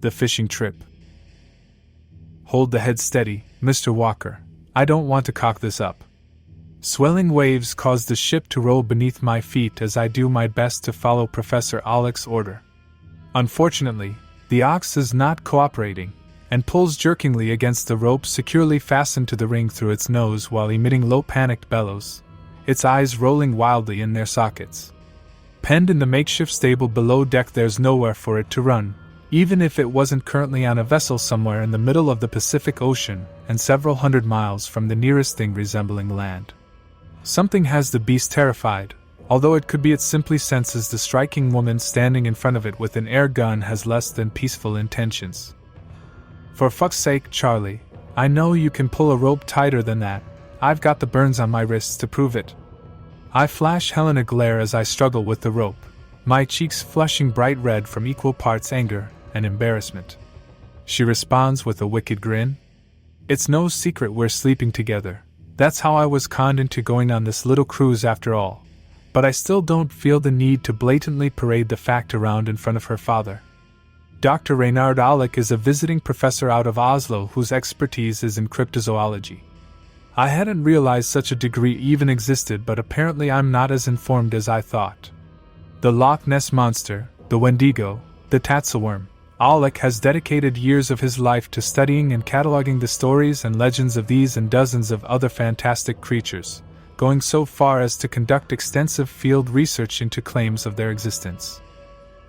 The fishing trip. Hold the head steady, Mr. Walker. I don't want to cock this up. Swelling waves cause the ship to roll beneath my feet as I do my best to follow Professor Alex's order. Unfortunately, the ox is not cooperating, and pulls jerkingly against the rope securely fastened to the ring through its nose while emitting low panicked bellows, its eyes rolling wildly in their sockets. Penned in the makeshift stable below deck, there's nowhere for it to run, even if it wasn't currently on a vessel somewhere in the middle of the Pacific Ocean and several hundred miles from the nearest thing resembling land. Something has the beast terrified, although it could be it simply senses the striking woman standing in front of it with an air gun has less than peaceful intentions. For fuck's sake, Charlie, I know you can pull a rope tighter than that. I've got the burns on my wrists to prove it. I flash Helen a glare as I struggle with the rope, my cheeks flushing bright red from equal parts anger and embarrassment. She responds with a wicked grin. It's no secret we're sleeping together. That's how I was conned into going on this little cruise after all. But I still don't feel the need to blatantly parade the fact around in front of her father. Dr. Reynard Alec is a visiting professor out of Oslo whose expertise is in cryptozoology. I hadn't realized such a degree even existed, but apparently I'm not as informed as I thought. The Loch Ness Monster, the Wendigo, the Tatzelworm. Alec has dedicated years of his life to studying and cataloging the stories and legends of these and dozens of other fantastic creatures, going so far as to conduct extensive field research into claims of their existence.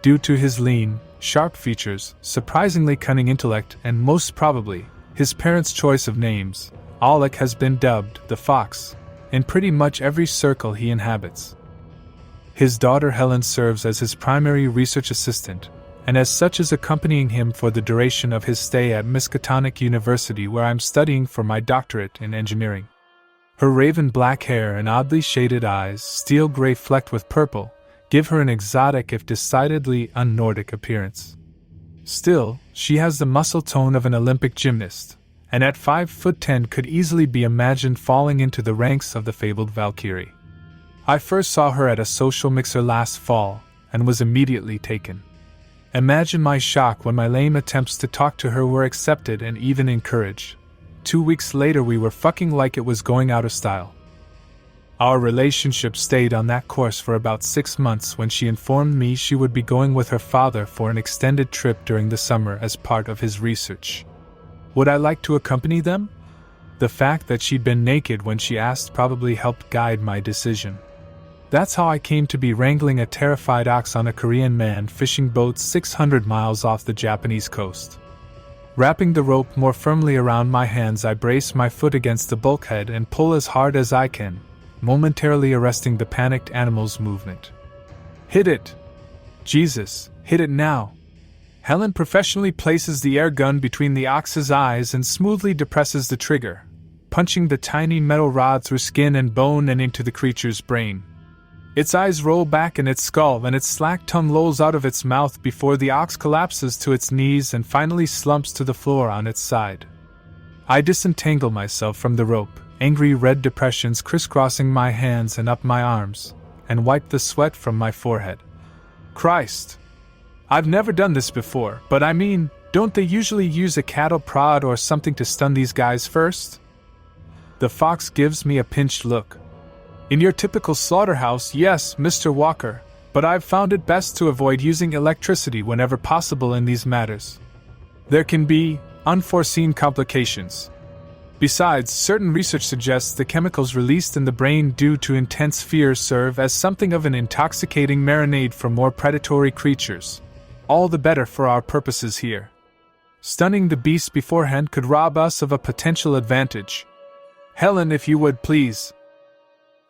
Due to his lean, sharp features, surprisingly cunning intellect, and most probably, his parents' choice of names, Alec has been dubbed the Fox in pretty much every circle he inhabits. His daughter Helen serves as his primary research assistant, and as such is accompanying him for the duration of his stay at Miskatonic University, where I'm studying for my doctorate in engineering. Her raven black hair and oddly shaded eyes, steel gray flecked with purple, give her an exotic if decidedly un-Nordic appearance. Still, she has the muscle tone of an Olympic gymnast, and at 5'10" could easily be imagined falling into the ranks of the fabled Valkyrie. I first saw her at a social mixer last fall, and was immediately taken. Imagine my shock when my lame attempts to talk to her were accepted and even encouraged. 2 weeks later we were fucking like it was going out of style. Our relationship stayed on that course for about 6 months when she informed me she would be going with her father for an extended trip during the summer as part of his research. Would I like to accompany them? The fact that she'd been naked when she asked probably helped guide my decision. That's how I came to be wrangling a terrified ox on a Korean man fishing boat 600 miles off the Japanese coast. Wrapping the rope more firmly around my hands, I brace my foot against the bulkhead and pull as hard as I can, momentarily arresting the panicked animal's movement. Hit it! Jesus, hit it now! Helen professionally places the air gun between the ox's eyes and smoothly depresses the trigger, punching the tiny metal rod through skin and bone and into the creature's brain. Its eyes roll back in its skull and its slack tongue lolls out of its mouth before the ox collapses to its knees and finally slumps to the floor on its side. I disentangle myself from the rope, angry red depressions crisscrossing my hands and up my arms, and wipe the sweat from my forehead. Christ! I've never done this before, but I mean, don't they usually use a cattle prod or something to stun these guys first? The fox gives me a pinched look. In your typical slaughterhouse, yes, Mr. Walker, but I've found it best to avoid using electricity whenever possible in these matters. There can be unforeseen complications. Besides, certain research suggests the chemicals released in the brain due to intense fear serve as something of an intoxicating marinade for more predatory creatures. All the better for our purposes here. Stunning the beast beforehand could rob us of a potential advantage. Helen, if you would please.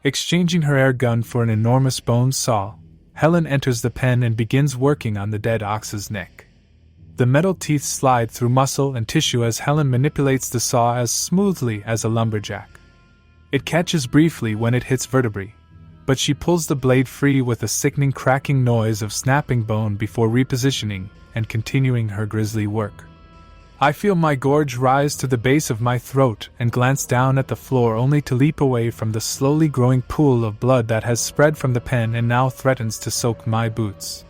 Exchanging her air gun for an enormous bone saw, Helen enters the pen and begins working on the dead ox's neck. The metal teeth slide through muscle and tissue as Helen manipulates the saw as smoothly as a lumberjack. It catches briefly when it hits vertebrae, but she pulls the blade free with a sickening cracking noise of snapping bone before repositioning and continuing her grisly work. I feel my gorge rise to the base of my throat and glance down at the floor only to leap away from the slowly growing pool of blood that has spread from the pen and now threatens to soak my boots.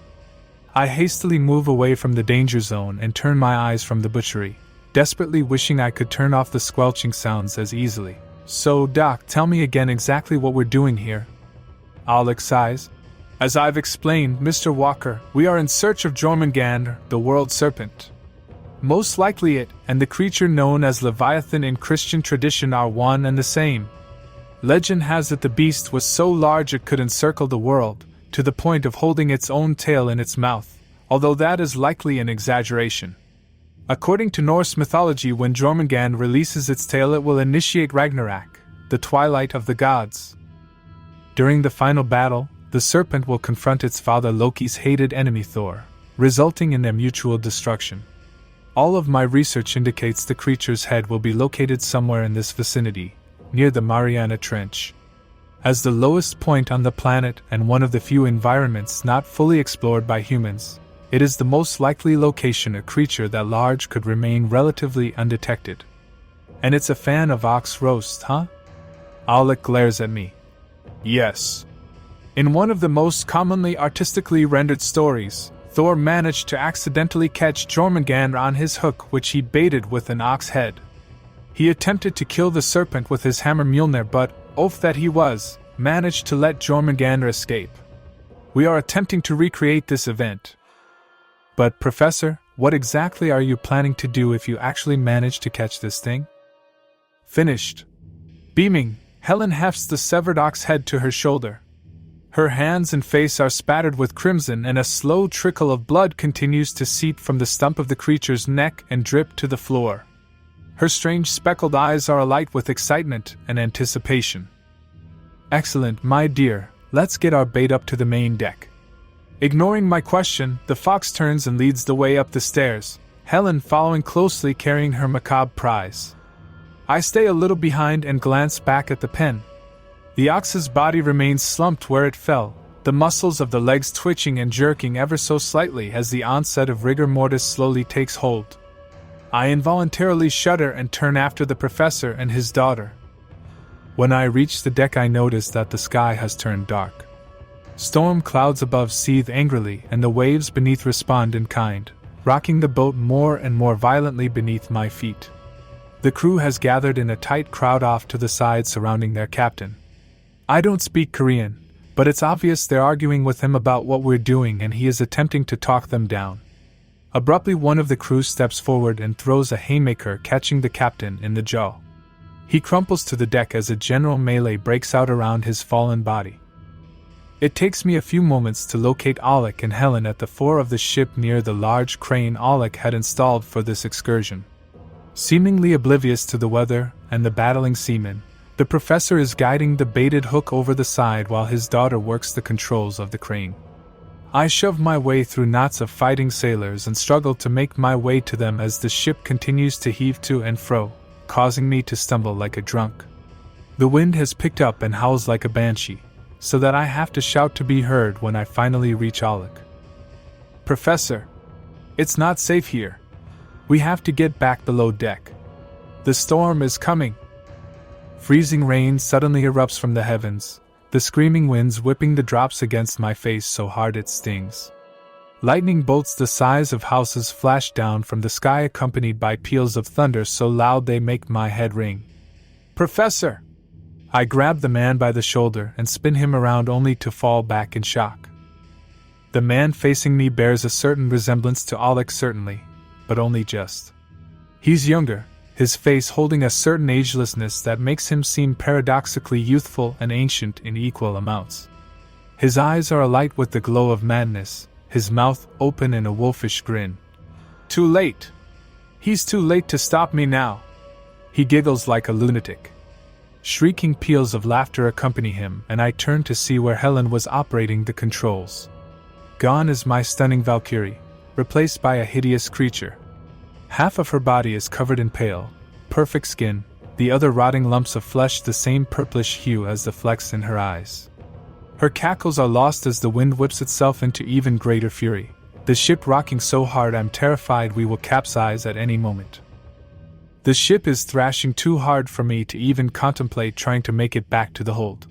I hastily move away from the danger zone and turn my eyes from the butchery, desperately wishing I could turn off the squelching sounds as easily. So, Doc, tell me again exactly what we're doing here. Alec sighs. As I've explained, Mr. Walker, we are in search of Jormungandr, the world serpent. Most likely it, and the creature known as Leviathan in Christian tradition are one and the same. Legend has it the beast was so large it could encircle the world, to the point of holding its own tail in its mouth, although that is likely an exaggeration. According to Norse mythology, when Jormungandr releases its tail it will initiate Ragnarok, the twilight of the gods. During the final battle, the serpent will confront its father Loki's hated enemy Thor, resulting in their mutual destruction. All of my research indicates the creature's head will be located somewhere in this vicinity, near the Mariana Trench. As the lowest point on the planet and one of the few environments not fully explored by humans, it is the most likely location a creature that large could remain relatively undetected. And it's a fan of ox roast, huh? Alec glares at me. Yes. In one of the most commonly artistically rendered stories, Thor managed to accidentally catch Jormungandr on his hook, which he baited with an ox head. He attempted to kill the serpent with his hammer Mjolnir, but, oaf that he was, managed to let Jormungandr escape. We are attempting to recreate this event. But, Professor, what exactly are you planning to do if you actually manage to catch this thing? Finished. Beaming, Helen hefts the severed ox head to her shoulder. Her hands and face are spattered with crimson, and a slow trickle of blood continues to seep from the stump of the creature's neck and drip to the floor. Her strange speckled eyes are alight with excitement and anticipation. Excellent, my dear, let's get our bait up to the main deck. Ignoring my question, the fox turns and leads the way up the stairs, Helen following closely carrying her macabre prize. I stay a little behind and glance back at the pen. The ox's body remains slumped where it fell, the muscles of the legs twitching and jerking ever so slightly as the onset of rigor mortis slowly takes hold. I involuntarily shudder and turn after the professor and his daughter. When I reach the deck, I notice that the sky has turned dark. Storm clouds above seethe angrily, and the waves beneath respond in kind, rocking the boat more and more violently beneath my feet. The crew has gathered in a tight crowd off to the side surrounding their captain. I don't speak Korean, but it's obvious they're arguing with him about what we're doing, and he is attempting to talk them down. Abruptly, one of the crew steps forward and throws a haymaker, catching the captain in the jaw. He crumples to the deck as a general melee breaks out around his fallen body. It takes me a few moments to locate Alec and Helen at the fore of the ship near the large crane Alec had installed for this excursion. Seemingly oblivious to the weather and the battling seamen, the professor is guiding the baited hook over the side while his daughter works the controls of the crane. I shove my way through knots of fighting sailors and struggle to make my way to them as the ship continues to heave to and fro, causing me to stumble like a drunk. The wind has picked up and howls like a banshee, so that I have to shout to be heard when I finally reach Alec. Professor, it's not safe here. We have to get back below deck. The storm is coming. Freezing rain suddenly erupts from the heavens, the screaming winds whipping the drops against my face so hard it stings. Lightning bolts the size of houses flash down from the sky, accompanied by peals of thunder so loud they make my head ring. Professor! I grab the man by the shoulder and spin him around, only to fall back in shock. The man facing me bears a certain resemblance to Alec, certainly, but only just. He's younger, his face holding a certain agelessness that makes him seem paradoxically youthful and ancient in equal amounts. His eyes are alight with the glow of madness, his mouth open in a wolfish grin. Too late! He's too late to stop me now! He giggles like a lunatic. Shrieking peals of laughter accompany him, and I turn to see where Helen was operating the controls. Gone is my stunning Valkyrie, replaced by a hideous creature. Half of her body is covered in pale, perfect skin, the other rotting lumps of flesh the same purplish hue as the flecks in her eyes. Her cackles are lost as the wind whips itself into even greater fury, the ship rocking so hard I'm terrified we will capsize at any moment. The ship is thrashing too hard for me to even contemplate trying to make it back to the hold.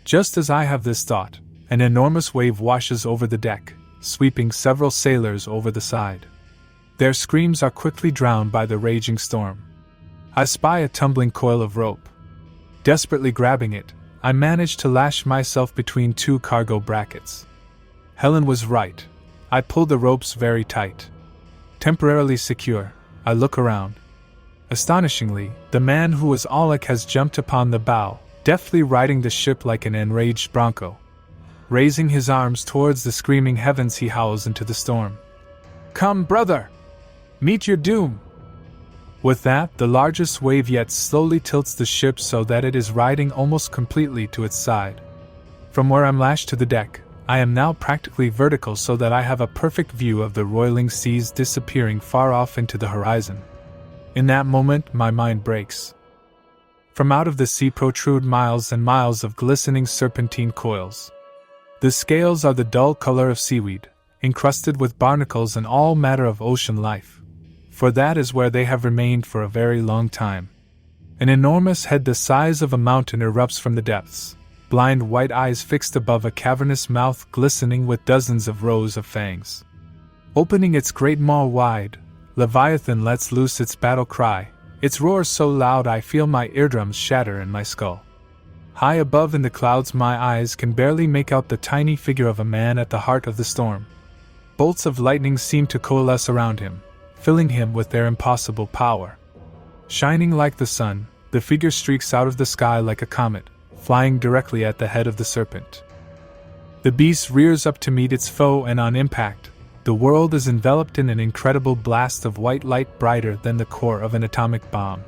Just as I have this thought, an enormous wave washes over the deck, sweeping several sailors over the side. Their screams are quickly drowned by the raging storm. I spy a tumbling coil of rope. Desperately grabbing it, I manage to lash myself between two cargo brackets. Helen was right. I pulled the ropes very tight. Temporarily secure, I look around. Astonishingly, the man who was Alec has jumped upon the bow, deftly riding the ship like an enraged bronco. Raising his arms towards the screaming heavens, he howls into the storm. "Come, brother! Meet your doom!" With that, the largest wave yet slowly tilts the ship so that it is riding almost completely to its side. From where I'm lashed to the deck, I am now practically vertical so that I have a perfect view of the roiling seas disappearing far off into the horizon. In that moment, my mind breaks. From out of the sea protrude miles and miles of glistening serpentine coils. The scales are the dull color of seaweed, encrusted with barnacles and all matter of ocean life. For that is where they have remained for a very long time. An enormous head the size of a mountain erupts from the depths, blind white eyes fixed above a cavernous mouth glistening with dozens of rows of fangs. Opening its great maw wide, Leviathan lets loose its battle cry, its roar so loud I feel my eardrums shatter in my skull. High above in the clouds my eyes can barely make out the tiny figure of a man at the heart of the storm. Bolts of lightning seem to coalesce around him, filling him with their impossible power. Shining like the sun, the figure streaks out of the sky like a comet, flying directly at the head of the serpent. The beast rears up to meet its foe, and on impact, the world is enveloped in an incredible blast of white light brighter than the core of an atomic bomb.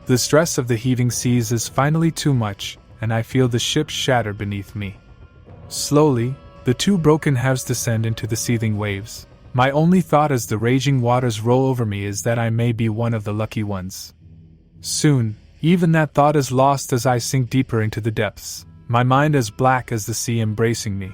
The stress of the heaving seas is finally too much, and I feel the ship shatter beneath me. Slowly, the two broken halves descend into the seething waves. My only thought as the raging waters roll over me is that I may be one of the lucky ones. Soon, even that thought is lost as I sink deeper into the depths, my mind as black as the sea embracing me.